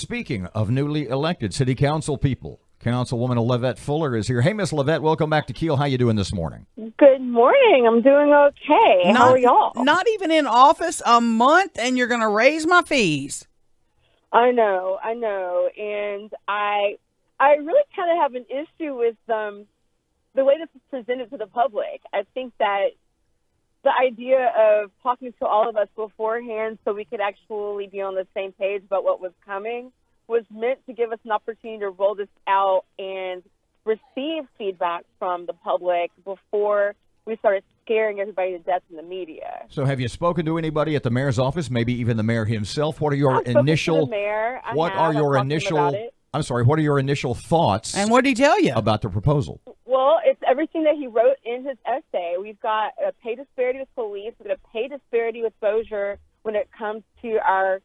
speaking of newly elected city council people, Councilwoman LeVette Fuller is here. Hey, Miss LeVette, welcome back to Kiel. How you doing this morning? Good morning. I'm doing okay. How are y'all? Not even in office a month, and you're going to raise my fees. I know. And I really kind of have an issue with the way this is presented to the public. I think that the idea of talking to all of us beforehand so we could actually be on the same page about what was coming was meant to give us an opportunity to roll this out and receive feedback from the public before we started scaring everybody to death in the media. So have you spoken to anybody at the mayor's office, maybe even the mayor himself? What are your initial What are your initial thoughts? And what did he tell you about the proposal? Well, it's everything that he wrote in his essay. We've got a pay disparity with police. We've got a pay disparity with Bossier when it comes to our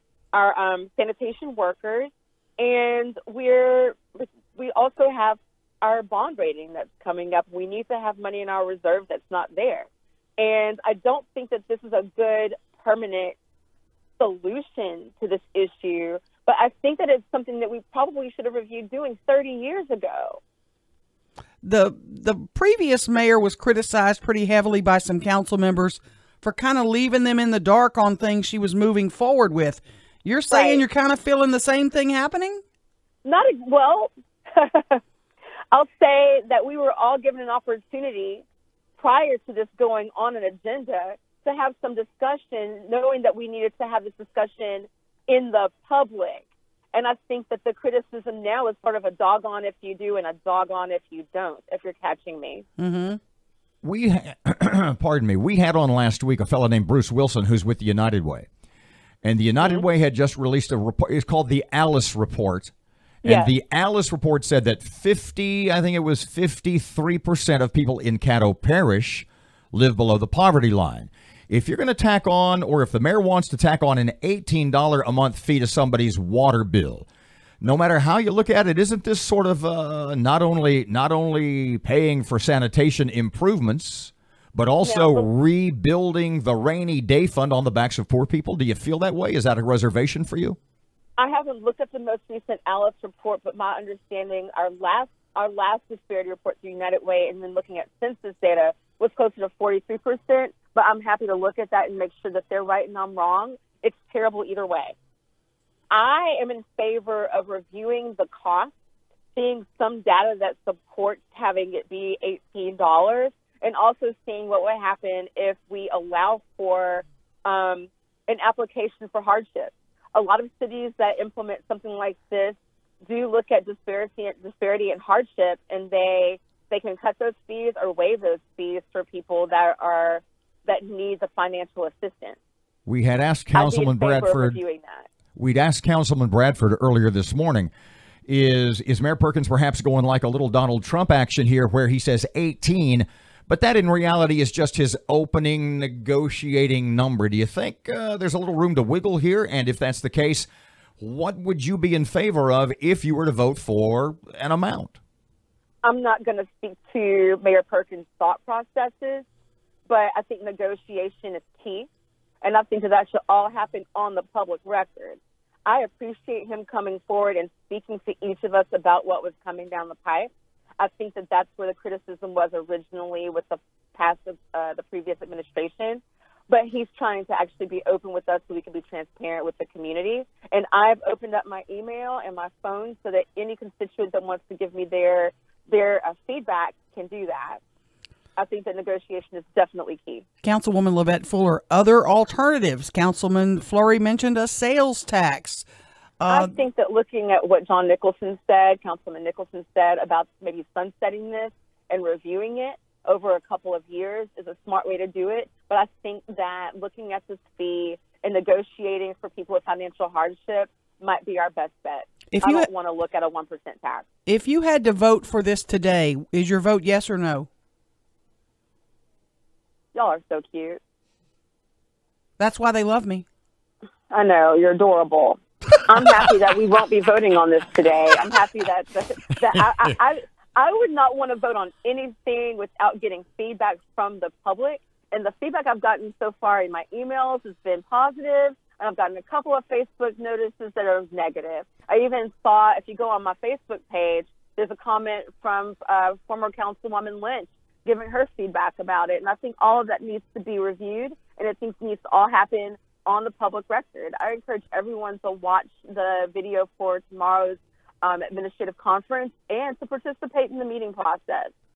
sanitation workers. And we also have our bond rating that's coming up. We need to have money in our reserve that's not there. And I don't think that this is a good permanent solution to this issue, but I think that it's something that we probably should have reviewed doing 30 years ago. The previous mayor was criticized pretty heavily by some council members for kind of leaving them in the dark on things she was moving forward with. You're saying You're kind of feeling the same thing happening? Well, I'll say that we were all given an opportunity prior to this going on an agenda to have some discussion, knowing that we needed to have this discussion in the public. And I think that the criticism now is sort of a doggone if you do and a doggone if you don't, if you're catching me. Mm-hmm. We had on last week a fellow named Bruce Wilson who's with the United Way. And the United Way had just released a report. It's called the Alice Report. And the Alice Report said that 53% of people in Caddo Parish live below the poverty line. If you're going to tack on, or if the mayor wants to tack on an $18 a month fee to somebody's water bill, no matter how you look at it, isn't this sort of not only paying for sanitation improvements, but also rebuilding the rainy day fund on the backs of poor people? Do you feel that way? Is that a reservation for you? I haven't looked at the most recent Alice report, but my understanding, our last disparity report through United Way, and then looking at census data, was closer to 43%. But I'm happy to look at that and make sure that they're right and I'm wrong. It's terrible either way. I am in favor of reviewing the cost, seeing some data that supports having it be $18, and also seeing what would happen if we allow for an application for hardship. A lot of cities that implement something like this do look at disparity and hardship, and they can cut those fees or waive those fees for people that need the financial assistance. We had asked Councilman Bradford. We'd asked Councilman Bradford earlier this morning, is Mayor Perkins perhaps going like a little Donald Trump action here where he says 18, but that in reality is just his opening negotiating number? Do you think there's a little room to wiggle here? And if that's the case, what would you be in favor of if you were to vote for an amount? I'm not going to speak to Mayor Perkins' thought processes, but I think negotiation is key, and I think that should all happen on the public record. I appreciate him coming forward and speaking to each of us about what was coming down the pipe. I think that that's where the criticism was originally with the previous administration. But he's trying to actually be open with us so we can be transparent with the community. And I've opened up my email and my phone so that any constituent that wants to give me their feedback can do that. I think that negotiation is definitely key. Councilwoman LeVette Fuller, other alternatives. Councilman Flurry mentioned a sales tax. I think that looking at what Councilman Nicholson said about maybe sunsetting this and reviewing it over a couple of years is a smart way to do it. But I think that looking at this fee and negotiating for people with financial hardship might be our best bet. I don't want to look at a 1% tax. If you had to vote for this today, is your vote yes or no? Y'all are so cute. That's why they love me. I know. You're adorable. I'm happy that we won't be voting on this today. I'm happy that I would not want to vote on anything without getting feedback from the public. And the feedback I've gotten so far in my emails has been positive. and I've gotten a couple of Facebook notices that are negative. I even saw, if you go on my Facebook page, there's a comment from former Councilwoman Lynch giving her feedback about it. And I think all of that needs to be reviewed, and it needs to all happen on the public record. I encourage everyone to watch the video for tomorrow's administrative conference and to participate in the meeting process.